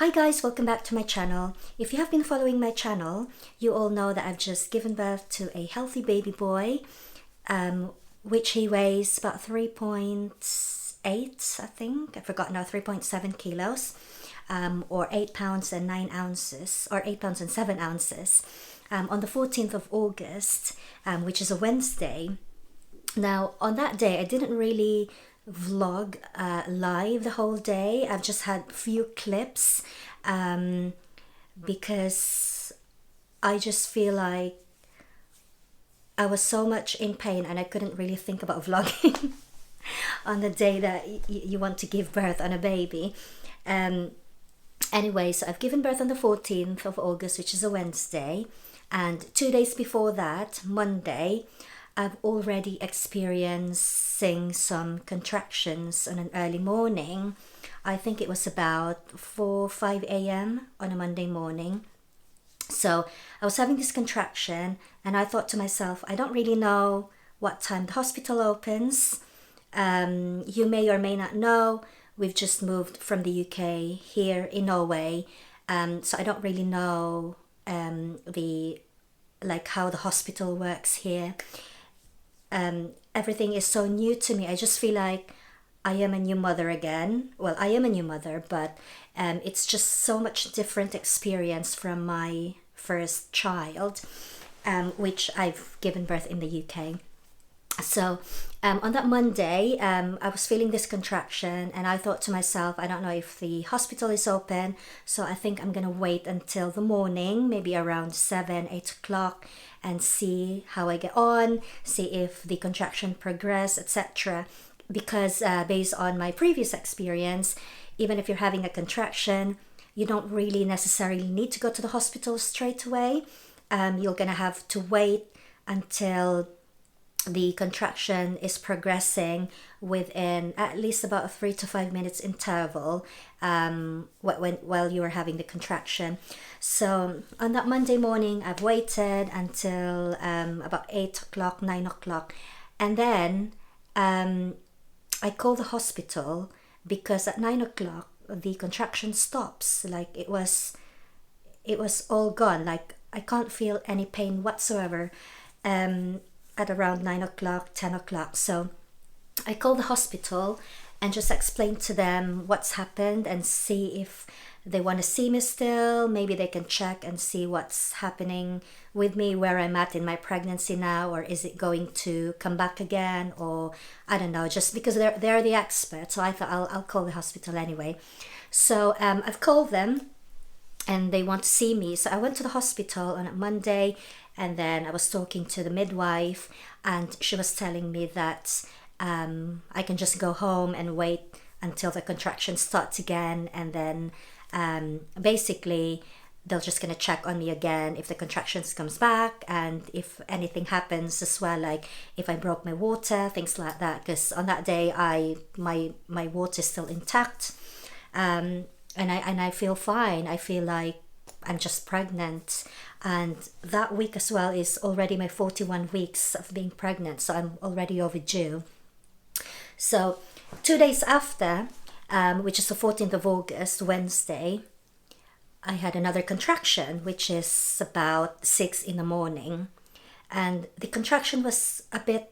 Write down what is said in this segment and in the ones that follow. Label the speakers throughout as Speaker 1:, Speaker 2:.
Speaker 1: Hi guys, welcome back to my channel. If you have been following my channel, you all know that I've just given birth to a healthy baby boy, which he weighs about 3.8, I think. I forgot now, 3.7 kilos, or 8 pounds and 9 ounces, or 8 pounds and 7 ounces, on the 14th of August, which is a Wednesday. Now, on that day, I didn't really vlog live the whole day. I've just had few clips because I just feel like I was so much in pain and I couldn't really think about vlogging on the day that you want to give birth on a baby. Anyway, so I've given birth on the 14th of August, which is a Wednesday, and 2 days before that, Monday, I've already experiencing some contractions on an early morning. I think it was about 5 a.m. on a Monday morning. So I was having this contraction and I thought to myself, I don't really know what time the hospital opens. You may or may not know, we've just moved from the UK here in Norway. So I don't really know how the hospital works here. Everything is so new to me. I just feel like I am a new mother again. Well, I am a new mother, but it's just so much different experience from my first child, which I've given birth in the UK. So on that Monday, I was feeling this contraction and I thought to myself, I don't know if the hospital is open, so I think I'm gonna wait until the morning, maybe around 8 o'clock, and see how I get on, see if the contraction progress, etc. Because based on my previous experience, even if you're having a contraction, you don't really necessarily need to go to the hospital straight away. You're gonna have to wait until the contraction is progressing within at least about a 3 to 5 minutes interval while you are having the contraction. So on that Monday morning, I've waited until about 8 o'clock, 9 o'clock, and then I called the hospital because at 9 o'clock the contraction stops. Like it was all gone. Like I can't feel any pain whatsoever at around 9 o'clock, 10 o'clock. So I called the hospital and just explained to them what's happened and see if they want to see me still. Maybe they can check and see what's happening with me, where I'm at in my pregnancy now, or is it going to come back again, or I don't know, just because they're the experts. So I thought I'll call the hospital anyway. So I've called them and they want to see me. So I went to the hospital on a Monday, and then I was talking to the midwife and she was telling me that I can just go home and wait until the contraction starts again, and then basically they're just gonna check on me again if the contractions comes back and if anything happens as well, like if I broke my water, things like that, because on that day my water is still intact, and I feel fine. I feel like I'm just pregnant, and that week as well is already my 41 weeks of being pregnant, so I'm already overdue. So 2 days after, which is the 14th of August, Wednesday, I had another contraction, which is about 6 in the morning, and the contraction was a bit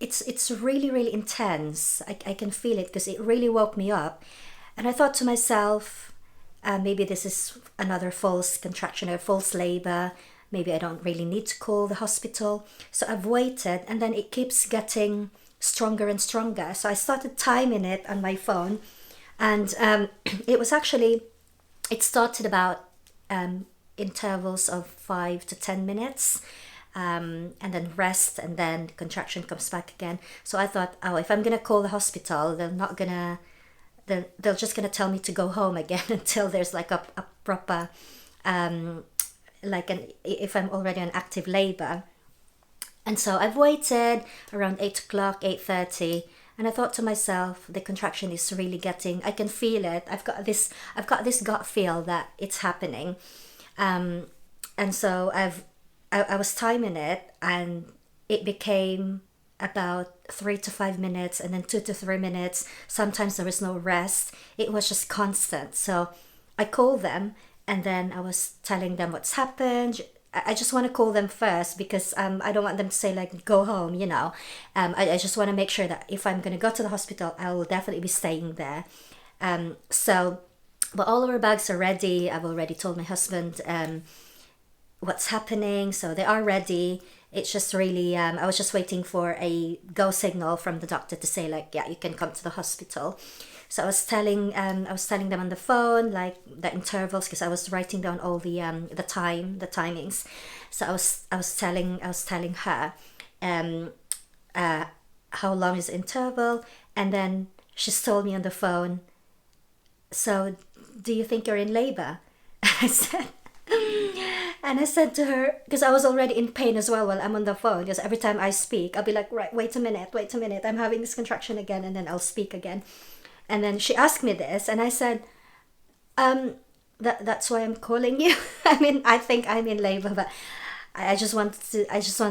Speaker 1: it's really intense. I can feel it because it really woke me up. And I thought to myself, maybe this is another false contraction or false labor. Maybe I don't really need to call the hospital. So I've waited, and then it keeps getting stronger and stronger. So I started timing it on my phone, and it started about intervals of 5 to 10 minutes. And then rest, and then contraction comes back again. So I thought, oh, if I'm gonna call the hospital, they're just gonna tell me to go home again until there's like a proper if I'm already on active labor. And so I've waited around 8 o'clock, 8:30, and I thought to myself, the contraction is really getting, I can feel it. I've got this gut feel that it's happening, and so I was timing it, and it became about 3 to 5 minutes, and then 2 to 3 minutes. Sometimes there was no rest. It was just constant. So I called them, and then I was telling them what's happened. I just want to call them first because I don't want them to say like go home, you know. I just want to make sure that if I'm going to go to the hospital, I will definitely be staying there. So, but all of our bags are ready. I've already told my husband what's happening, so they are ready. It's just really I was just waiting for a go signal from the doctor to say like, yeah, you can come to the hospital. So I was telling them on the phone like the intervals, because I was writing down all the timings. So I was telling her how long is the interval, and then she told me on the phone, so do you think you're in labor? And I said to her, because I was already in pain as well while I'm on the phone, because every time I speak, I'll be like, right, wait a minute, I'm having this contraction again, and then I'll speak again. And then she asked me this, and I said, that's why I'm calling you. I mean, I think I'm in labor, but I just wanted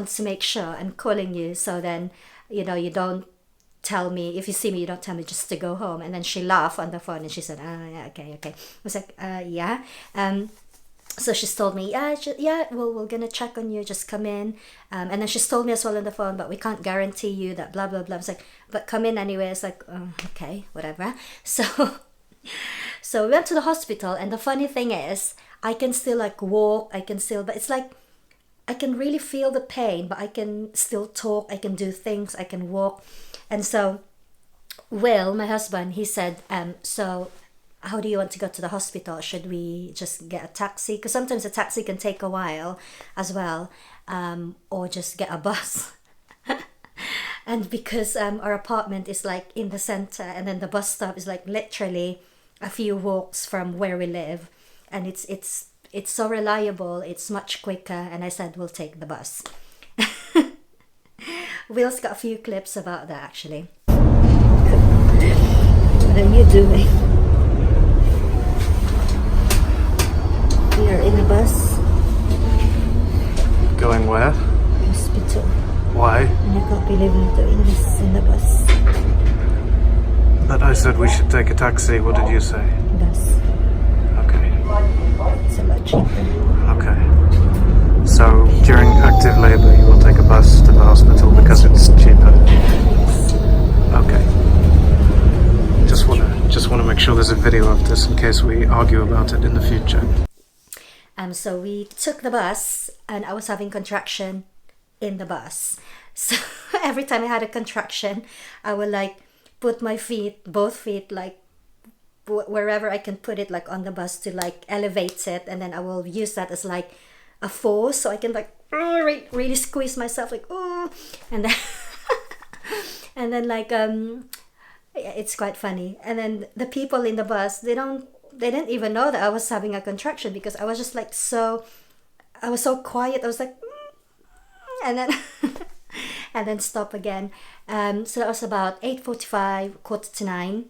Speaker 1: to make sure I'm calling you, so then, you know, you don't tell me, if you see me, you don't tell me just to go home. And then she laughed on the phone, and she said, yeah, okay. I was like, yeah. So she's told me, yeah, well, we're gonna check on you, just come in. And then she's told me as well on the phone, but we can't guarantee you that blah blah blah. I was like, but come in anyway. It's like, okay, whatever. So we went to the hospital, and the funny thing is, I can still like walk, but it's like I can really feel the pain, but I can still talk, I can do things, I can walk. And so Will, my husband, he said, so how do you want to go to the hospital? Should we just get a taxi? Because sometimes a taxi can take a while as well, or just get a bus. And because our apartment is like in the center, and then the bus stop is like literally a few walks from where we live, and it's so reliable, it's much quicker. And I said, we'll take the bus. Will's got a few clips about that actually. What are you doing? We are in a bus.
Speaker 2: Going where?
Speaker 1: Hospital.
Speaker 2: Why?
Speaker 1: And I can't believe I'm doing this in the bus.
Speaker 2: But I said we should take a taxi. What did you say?
Speaker 1: Bus.
Speaker 2: Okay.
Speaker 1: It's a lot cheaper.
Speaker 2: Okay. So during active labor you will take a bus to the hospital because it's cheaper? Okay. Just want to make sure there's a video of this in case we argue about it in the future.
Speaker 1: So we took the bus, and I was having contraction in the bus. So every time I had a contraction, I would like put my feet, both feet, like wherever I can put it, like on the bus to like elevate it, and then I will use that as like a force, so I can like really squeeze myself, like and then and then like it's quite funny. And then the people in the bus, they didn't even know that I was having a contraction, because I was just like I was so quiet. I was like, and then and then stop again. So that was about 8:45, 8:45.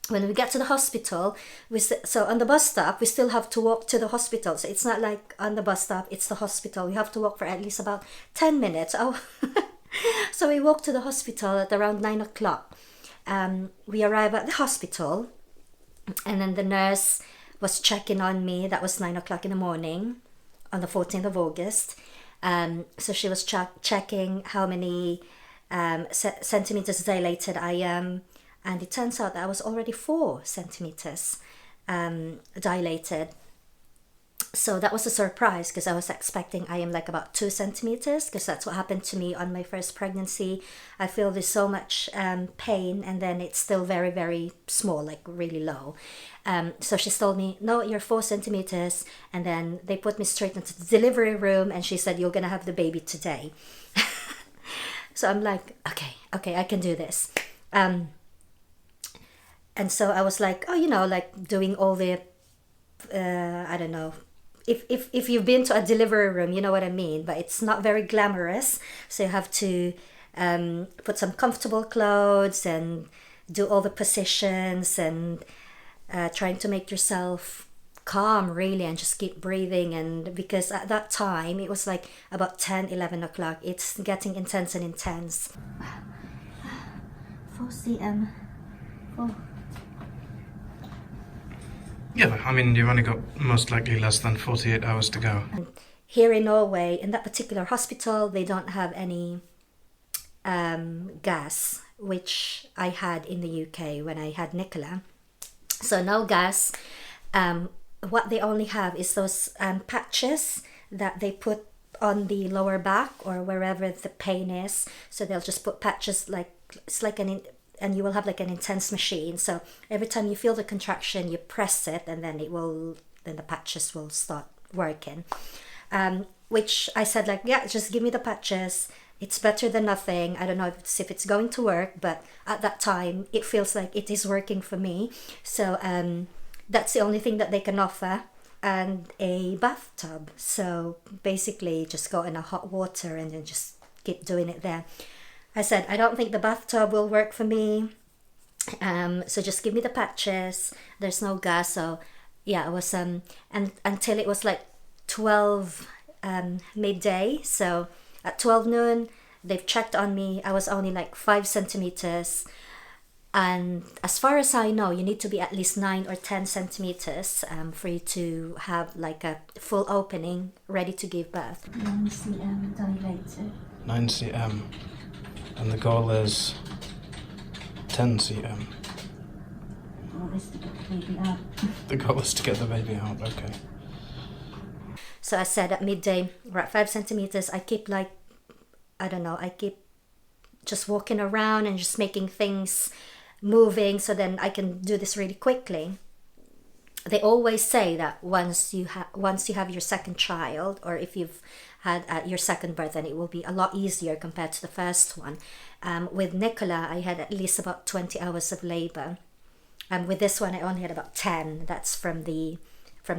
Speaker 1: When we get to the hospital, so on the bus stop, we still have to walk to the hospital. So it's not like on the bus stop, it's the hospital. We have to walk for at least about 10 minutes. So we walked to the hospital at around 9 o'clock. We arrived at the hospital, and then the nurse was checking on me. That was 9 o'clock in the morning on the 14th of August. So she was checking how many centimeters dilated I am. And it turns out that I was already 4 centimeters dilated. So that was a surprise, because I was expecting I am like about 2 centimeters, because that's what happened to me on my first pregnancy. I feel there's so much pain, and then it's still very, very small, like really low. So she told me, no, you're 4 centimeters. And then they put me straight into the delivery room, and she said, you're going to have the baby today. So I'm like, okay, I can do this. And so I was like, like doing all the, I don't know, if you've been to a delivery room, you know what I mean, but it's not very glamorous. So you have to put some comfortable clothes and do all the positions, and trying to make yourself calm really and just keep breathing. And because at that time it was like about 10, 11 o'clock, it's getting intense and intense. 4 cm. Oh.
Speaker 2: Yeah, I mean, you've only got most likely less than 48 hours to go.
Speaker 1: And here in Norway, in that particular hospital, they don't have any gas, which I had in the UK when I had Nicola. So no gas. What they only have is those patches that they put on the lower back or wherever the pain is. So they'll just put patches, like it's like and you will have like an intense machine. So every time you feel the contraction, you press it, and then then the patches will start working. Which I said, like, yeah, just give me the patches. It's better than nothing. I don't know if it's going to work, but at that time it feels like it is working for me. So that's the only thing that they can offer, and a bathtub. So basically just go in a hot water and then just keep doing it there. I said, I don't think the bathtub will work for me. So just give me the patches. There's no gas. So yeah, it was and until it was like 12 midday. So at 12 noon, they've checked on me. I was only like 5 centimeters. And as far as I know, you need to be at least 9 or 10 centimeters for you to have like a full opening ready to give birth. 9 cm dilated.
Speaker 2: 9 cm. And the goal is 10 cm.
Speaker 1: The goal is to get the baby out.
Speaker 2: The goal is to get the baby out, okay.
Speaker 1: So I said at midday, we're at 5 centimeters. I keep like, I don't know, I keep just walking around and just making things moving so then I can do this really quickly. They always say that once you have your second child, or if you've had your second birth, then it will be a lot easier compared to the first one. With Nicola, I had at least about 20 hours of labor. With this one, I only had about 10. That's from the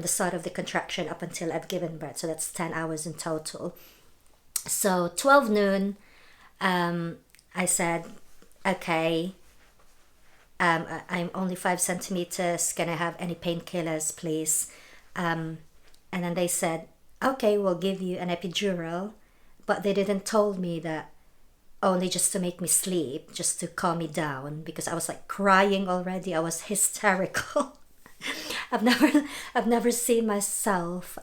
Speaker 1: start of the contraction up until I've given birth. So that's 10 hours in total. So 12 noon, I said, okay, I'm only 5 centimeters. Can I have any painkillers, please? And then they said, okay, we'll give you an epidural. But they didn't told me that only just to make me sleep, just to calm me down, because I was like crying already. I was hysterical. I've never seen myself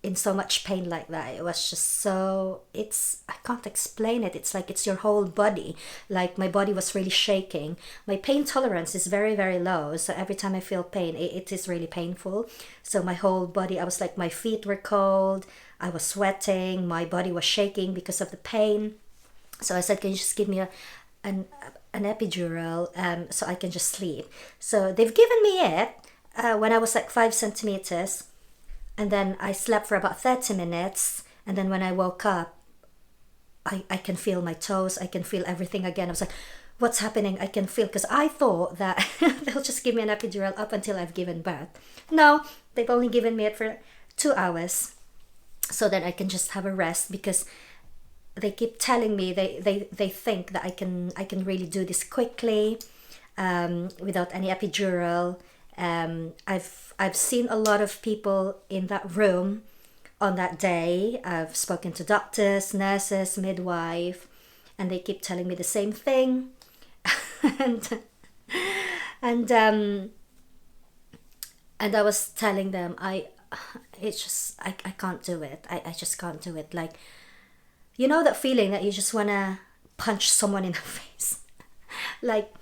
Speaker 1: in so much pain like that. It was just so, I can't explain it. It's like it's your whole body. Like my body was really shaking. My pain tolerance is very, very low. So every time I feel pain, it is really painful. So my whole body, I was like, my feet were cold. I was sweating. My body was shaking because of the pain. So I said, can you just give me an epidural so I can just sleep? So they've given me it when I was like 5 centimeters. And then I slept for about 30 minutes. And then when I woke up, I can feel my toes. I can feel everything again. I was like, what's happening? I can feel, because I thought that they'll just give me an epidural up until I've given birth. No, they've only given me it for 2 hours. So that I can just have a rest, because they keep telling me they think that I can really do this quickly without any epidural. I've seen a lot of people in that room on that day. I've spoken to doctors, nurses, midwife, and they keep telling me the same thing. and I was telling them I can't do it. I just can't do it. Like, you know that feeling that you just wanna punch someone in the face? Like,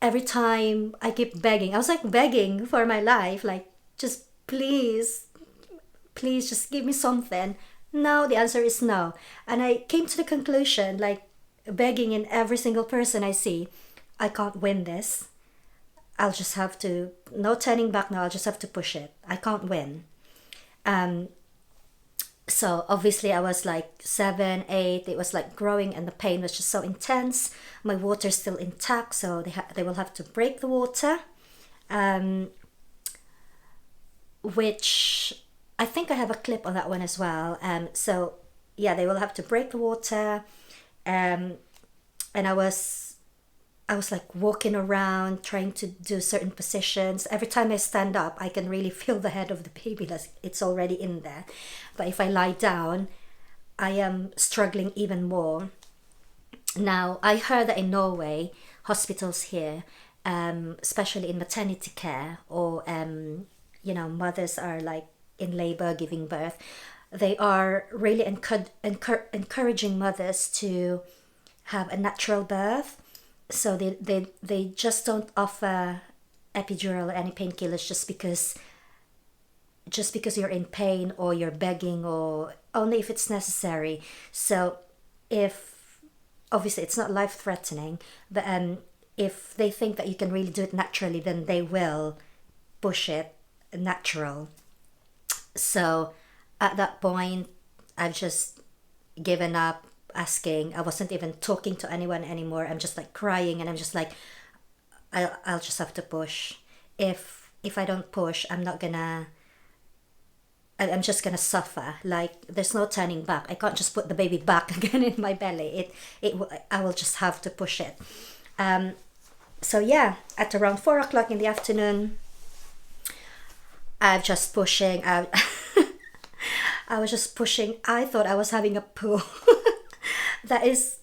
Speaker 1: every time I keep begging, I was like begging for my life, like, just please just give me something. No, the answer is no. And I came to the conclusion, like, begging in every single person I see, I can't win this. I'll just have to, no turning back now, I'll just have to push it. I can't win. So obviously I was like 7, 8, it was like growing and the pain was just so intense. My water's still intact, so they will have to break the water, which I think I have a clip on that one as well. So yeah, they will have to break the water, and I was I was like walking around trying to do certain positions. Every time I stand up, I can really feel the head of the baby, like it's already in there. But if I lie down, I am struggling even more. Now, I heard that in Norway, hospitals here, especially in maternity care, or mothers are like in labor giving birth, they are really encouraging mothers to have a natural birth. So they just don't offer epidural or any painkillers just because you're in pain or you're begging, or only if it's necessary. So if obviously it's not life threatening, but if they think that you can really do it naturally, then they will push it natural. So at that point, I've just given up asking. I wasn't even talking to anyone anymore. I'm just like crying, and I'm just like, I'll just have to push. If I don't push, I'm just gonna suffer. Like there's no turning back. I can't just put the baby back again in my belly. I will just have to push it. So yeah, at around 4 o'clock in the afternoon, I'm just pushing. I was just pushing. I thought I was having a poo. That is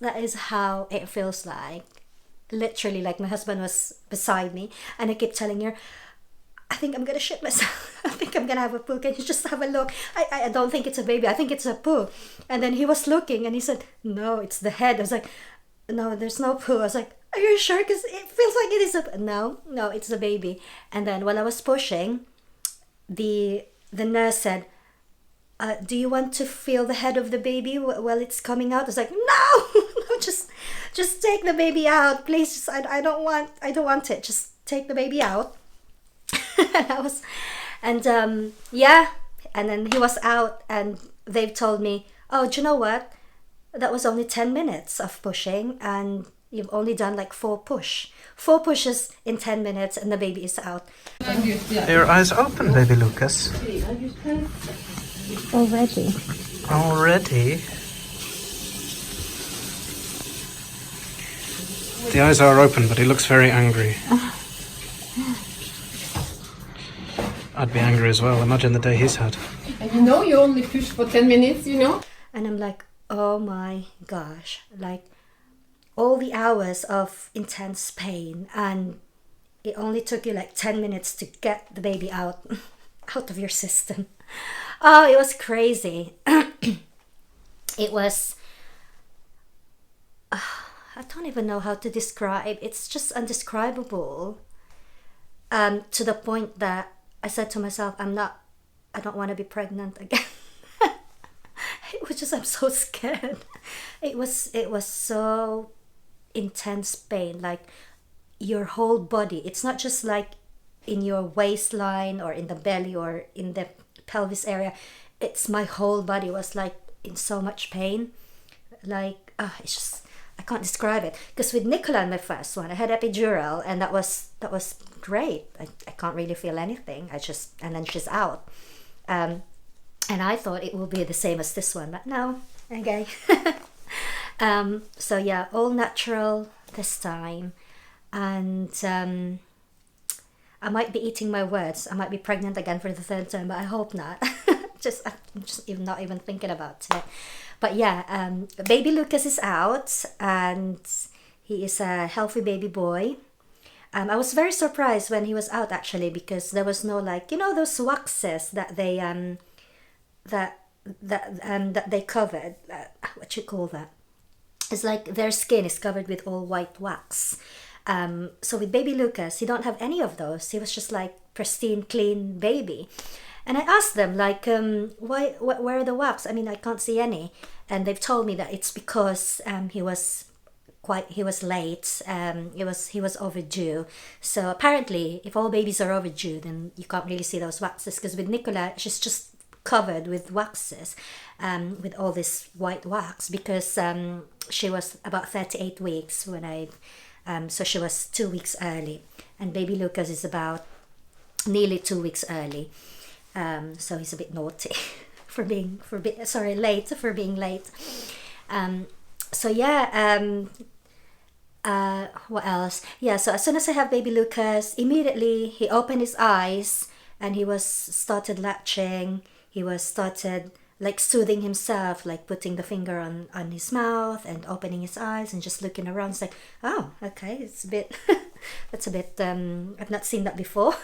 Speaker 1: how it feels like. Literally, like my husband was beside me, and I kept telling her, I think I'm gonna shit myself. I think I'm gonna have a poo. Can you just have a look? I don't think it's a baby. I think it's a poo. And then he was looking, and he said, no, it's the head. I was like, no, there's no poo. I was like, are you sure? Because it feels like it is a... No, it's the baby. And then while I was pushing, the nurse said, do you want to feel the head of the baby while it's coming out? I was like, no, no, just take the baby out, please. Just, I don't want it. Just take the baby out. And then he was out, and they've told me, oh, do you know what? That was only 10 minutes of pushing, and you've only done like 4 pushes in 10 minutes, and the baby is out.
Speaker 2: Are your eyes open, baby Lucas?
Speaker 1: Already?
Speaker 2: The eyes are open, but he looks very angry. I'd be angry as well. Imagine the day he's had.
Speaker 3: And you only push for 10 minutes,
Speaker 1: And I'm like, oh my gosh, like all the hours of intense pain, and it only took you like 10 minutes to get the baby out of your system. Oh, it was crazy. It was, I don't even know how to describe. It's just undescribable. To the point that I said to myself, I don't want to be pregnant again. It was just, I'm so scared. It was so intense pain, like your whole body. It's not just like in your waistline or in the belly or in the pelvis area. It's my whole body was like in so much pain. Like, it's just, I can't describe it. Because with Nicola, my first one, I had epidural, and that was great. I can't really feel anything. And then she's out. And I thought it would be the same as this one, but no. Okay. So yeah, all natural this time. And I might be eating my words. I might be pregnant again for the 3rd time, but I hope not. I'm just even not even thinking about it. But yeah, baby Lucas is out, and he is a healthy baby boy. I was very surprised when he was out, actually, because there was no, like, those waxes that they that they covered. What you call that? It's like their skin is covered with all white wax. So with baby Lucas, he don't have any of those. He was just like pristine, clean baby. And I asked them, like, why? Where are the wax? I mean, I can't see any. And they've told me that it's because he was late. He was overdue. So apparently, if all babies are overdue, then you can't really see those waxes. Because with Nicola, she's just covered with waxes, with all this white wax, because she was about 38 weeks when so she was 2 weeks early, and baby Lucas is about nearly 2 weeks early. So he's a bit naughty late for being late. So yeah, What else? Yeah, so as soon as I have baby Lucas, immediately he opened his eyes and he was started latching. He was started like soothing himself, like putting the finger on his mouth and opening his eyes and just looking around. It's like, oh, okay, it's a bit, that's a bit, I've not seen that before.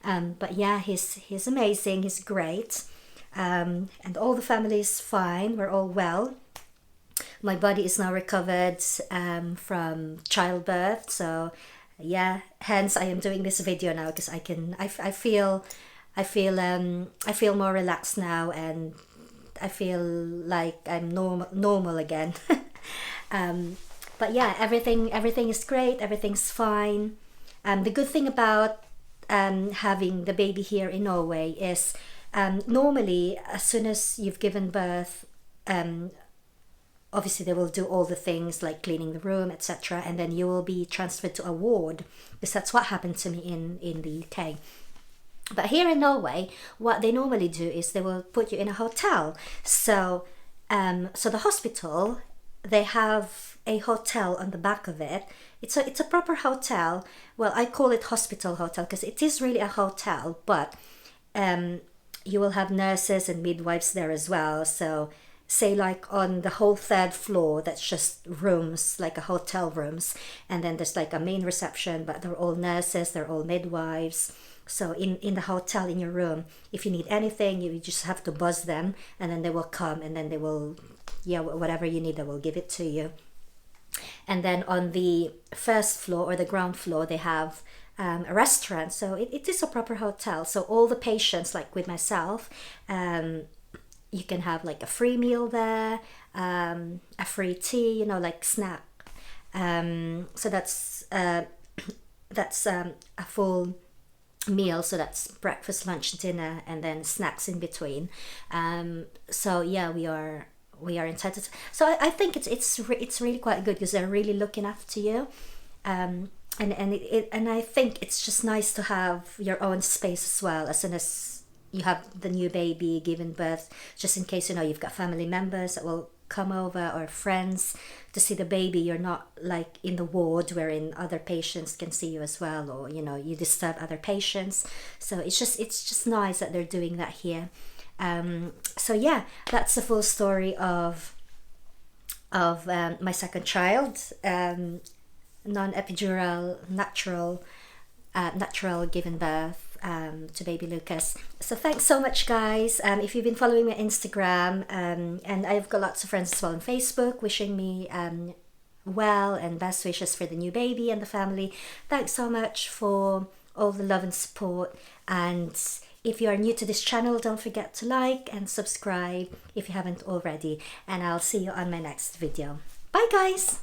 Speaker 1: But yeah, he's amazing. He's great. And all the family is fine. We're all well. My body is now recovered from childbirth, so yeah, hence I am doing this video now because I feel more relaxed now, and I feel like I'm normal again. But yeah, everything is great, everything's fine. The good thing about having the baby here in Norway is normally as soon as you've given birth, obviously they will do all the things like cleaning the room, etc., and then you will be transferred to a ward, because that's what happened to me in the UK. But here in Norway, what they normally do is they will put you in a hotel. So so the hospital, they have a hotel on the back of it. It's a proper hotel. Well, I call it hospital hotel because it is really a hotel, but you will have nurses and midwives there as well. So say like on the whole third floor, that's just rooms, like a hotel rooms, and then there's like a main reception, but they're all nurses, they're all midwives. So in the hotel, in your room, if you need anything, you just have to buzz them and then they will come, and then they will, yeah, whatever you need, they will give it to you. And then on the first floor or the ground floor, they have a restaurant. So it is a proper hotel. So all the patients, like with myself, you can have like a free meal there, a free tea, you know, like snack. So that's a full meal. So that's breakfast, lunch, dinner, and then snacks in between. So yeah, we are entitled. So I think it's really quite good because they're really looking after you. And I think it's just nice to have your own space as well, as soon as you have the new baby given birth, just in case, you know, you've got family members that will come over or friends to see the baby. You're not like in the ward wherein other patients can see you as well, or you know, you disturb other patients. So it's just nice that they're doing that here. So yeah, that's the full story of my second child, non-epidural, natural given birth to baby Lucas. So thanks so much, guys. If you've been following me on Instagram, and I've got lots of friends as well on Facebook wishing me well and best wishes for the new baby and the family. Thanks so much for all the love and support. And if you are new to this channel, don't forget to like and subscribe if you haven't already. And I'll see you on my next video. Bye, guys.